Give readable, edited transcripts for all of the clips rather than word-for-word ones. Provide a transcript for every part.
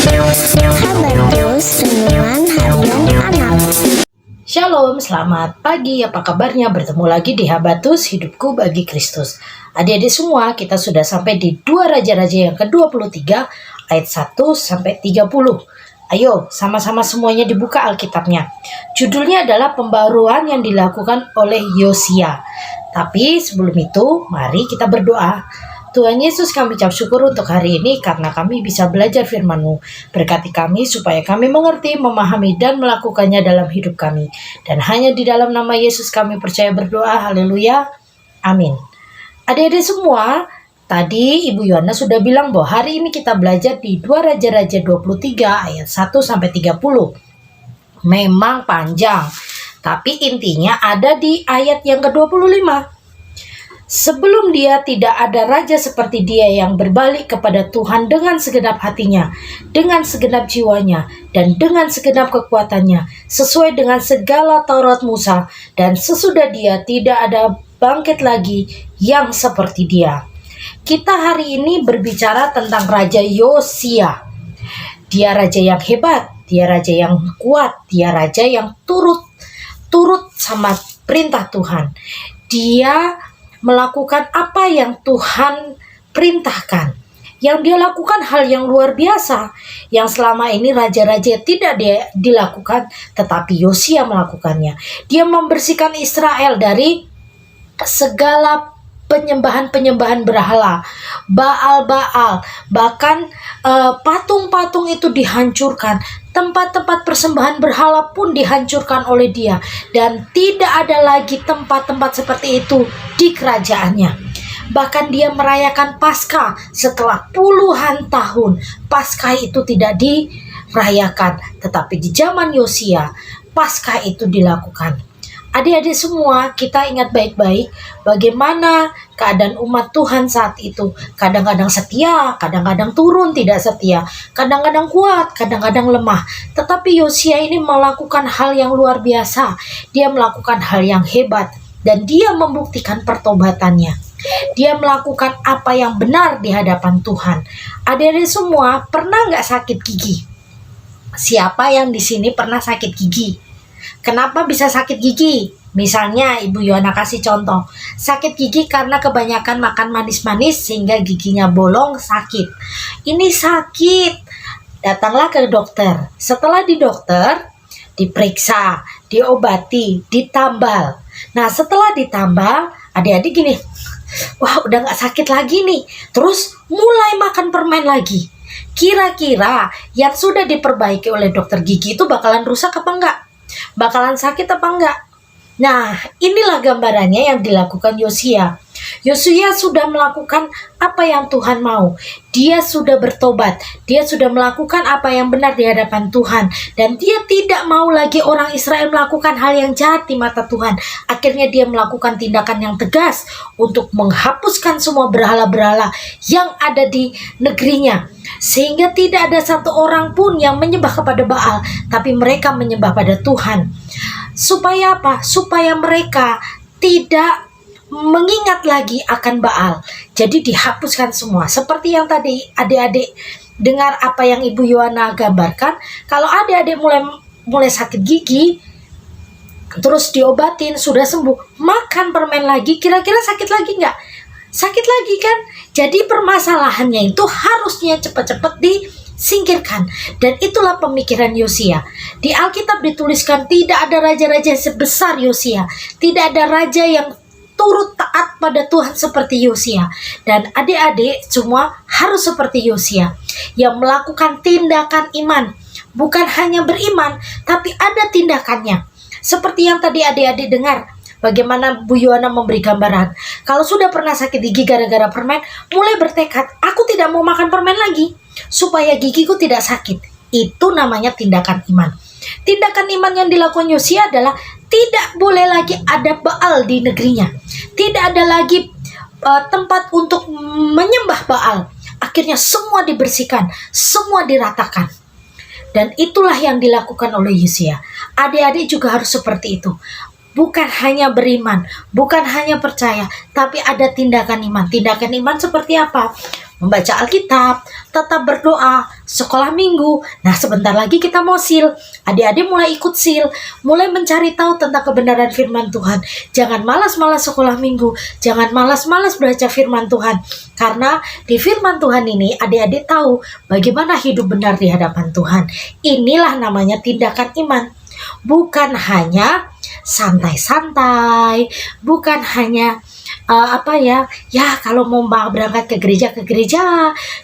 Habatus Renungan Harian Anak. Shalom, selamat pagi. Apa kabarnya? Bertemu lagi di Habatus Hidupku Bagi Kristus. Adik-adik semua, kita sudah sampai di 2 Raja-Raja yang ke-23 ayat 1 sampai 30. Ayo, sama-sama semuanya dibuka Alkitabnya. Judulnya adalah pembaruan yang dilakukan oleh Yosia. Tapi sebelum itu, mari kita berdoa. Tuhan Yesus, kami ucap syukur untuk hari ini karena kami bisa belajar firman-Mu. Berkati kami supaya kami mengerti, memahami, dan melakukannya dalam hidup kami. Dan hanya di dalam nama Yesus kami percaya berdoa. Haleluya. Amin. Adik-adik semua, tadi Ibu Yohana sudah bilang bahwa hari ini kita belajar di 2 Raja-Raja 23 ayat 1 sampai 30. Memang panjang, tapi intinya ada di ayat yang ke-25. Sebelum dia tidak ada raja seperti dia yang berbalik kepada Tuhan dengan segenap hatinya, dengan segenap jiwanya, dan dengan segenap kekuatannya, sesuai dengan segala Taurat Musa, dan sesudah dia tidak ada bangkit lagi yang seperti dia. Kita hari ini berbicara tentang Raja Yosia. Dia raja yang hebat, dia raja yang kuat, dia raja yang turut sama perintah Tuhan. Dia melakukan apa yang Tuhan perintahkan. Yang dia lakukan hal yang luar biasa, yang selama ini raja-raja tidak dilakukan, tetapi Yosia melakukannya. Dia membersihkan Israel dari segala penyembahan berhala, Baal-Baal, bahkan patung-patung itu dihancurkan. Tempat-tempat persembahan berhala pun dihancurkan oleh dia, dan tidak ada lagi tempat-tempat seperti itu di kerajaannya. Bahkan dia merayakan Paskah setelah puluhan tahun. Paskah itu tidak dirayakan, tetapi di zaman Yosia Paskah itu dilakukan. Adik-adik semua, kita ingat baik-baik bagaimana keadaan umat Tuhan saat itu. Kadang-kadang setia, kadang-kadang turun tidak setia, kadang-kadang kuat, kadang-kadang lemah. Tetapi Yosia ini melakukan hal yang luar biasa. Dia melakukan hal yang hebat dan dia membuktikan pertobatannya. Dia melakukan apa yang benar di hadapan Tuhan. Adik-adik semua, pernah nggak sakit gigi? Siapa yang di sini pernah sakit gigi? Kenapa bisa sakit gigi? Misalnya Ibu Yohana kasih contoh, sakit gigi karena kebanyakan makan manis-manis sehingga giginya bolong, sakit. Ini sakit, datanglah ke dokter. Setelah di dokter, diperiksa, diobati, ditambal. Nah setelah ditambal, adik-adik gini, wah udah gak sakit lagi nih. Terus mulai makan permen lagi. Kira-kira yang sudah diperbaiki oleh dokter gigi itu bakalan rusak apa enggak? Bakalan sakit apa enggak? Nah, inilah gambarannya yang dilakukan Yosia. Yosia sudah melakukan apa yang Tuhan mau. Dia sudah bertobat. Dia sudah melakukan apa yang benar di hadapan Tuhan. Dan dia tidak mau lagi orang Israel melakukan hal yang jahat di mata Tuhan. Akhirnya dia melakukan tindakan yang tegas untuk menghapuskan semua berhala-berhala yang ada di negerinya. Sehingga tidak ada satu orang pun yang menyembah kepada Baal, tapi mereka menyembah pada Tuhan. Supaya apa? Supaya mereka tidak mengingat lagi akan Baal. Jadi dihapuskan semua. Seperti yang tadi adik-adik dengar apa yang Ibu Yohana gambarkan. Kalau adik-adik mulai sakit gigi, terus diobatin, sudah sembuh, makan permen lagi, kira-kira sakit lagi nggak? Sakit lagi kan? Jadi permasalahannya itu harusnya cepat-cepat disingkirkan. Dan itulah pemikiran Yosia. Di Alkitab dituliskan tidak ada raja-raja sebesar Yosia. Tidak ada raja yang turut taat pada Tuhan seperti Yosia. Dan adik-adik semua harus seperti Yosia, yang melakukan tindakan iman. Bukan hanya beriman, tapi ada tindakannya. Seperti yang tadi adik-adik dengar, bagaimana Bu Yohana memberi gambaran. Kalau sudah pernah sakit gigi gara-gara permen, mulai bertekad, aku tidak mau makan permen lagi, supaya gigiku tidak sakit. Itu namanya tindakan iman. Tindakan iman yang dilakukan Yosia adalah tidak boleh lagi ada Baal di negerinya. Tidak ada lagi tempat untuk menyembah Baal. Akhirnya semua dibersihkan, semua diratakan. Dan itulah yang dilakukan oleh Yosia. Adik-adik juga harus seperti itu. Bukan hanya beriman, bukan hanya percaya, tapi ada tindakan iman. Tindakan iman seperti apa? membaca Alkitab, tetap berdoa, sekolah minggu. Nah, sebentar lagi kita mau sil. Adik-adik mulai ikut sil, mulai mencari tahu tentang kebenaran firman Tuhan. Jangan malas-malas sekolah minggu, jangan malas-malas baca firman Tuhan. Karena di firman Tuhan ini adik-adik tahu bagaimana hidup benar di hadapan Tuhan. Inilah namanya tindakan iman. Bukan hanya santai-santai, bukan hanya kalau mau berangkat ke gereja,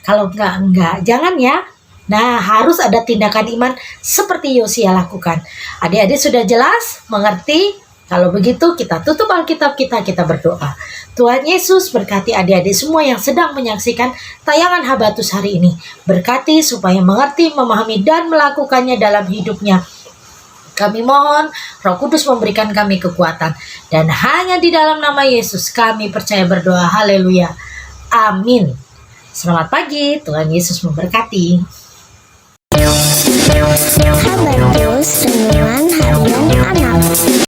kalau enggak, jangan ya. Nah, harus ada tindakan iman seperti Yosia lakukan. Adik-adik sudah jelas, mengerti? Kalau begitu kita tutup Alkitab kita berdoa. Tuhan Yesus berkati adik-adik semua yang sedang menyaksikan tayangan Habatus hari ini. Berkati supaya mengerti, memahami, dan melakukannya dalam hidupnya. Kami mohon Roh Kudus memberikan kami kekuatan. Dan hanya di dalam nama Yesus kami percaya berdoa. Haleluya. Amin. Selamat pagi. Tuhan Yesus memberkati. Habatus Renungan Harian Anak.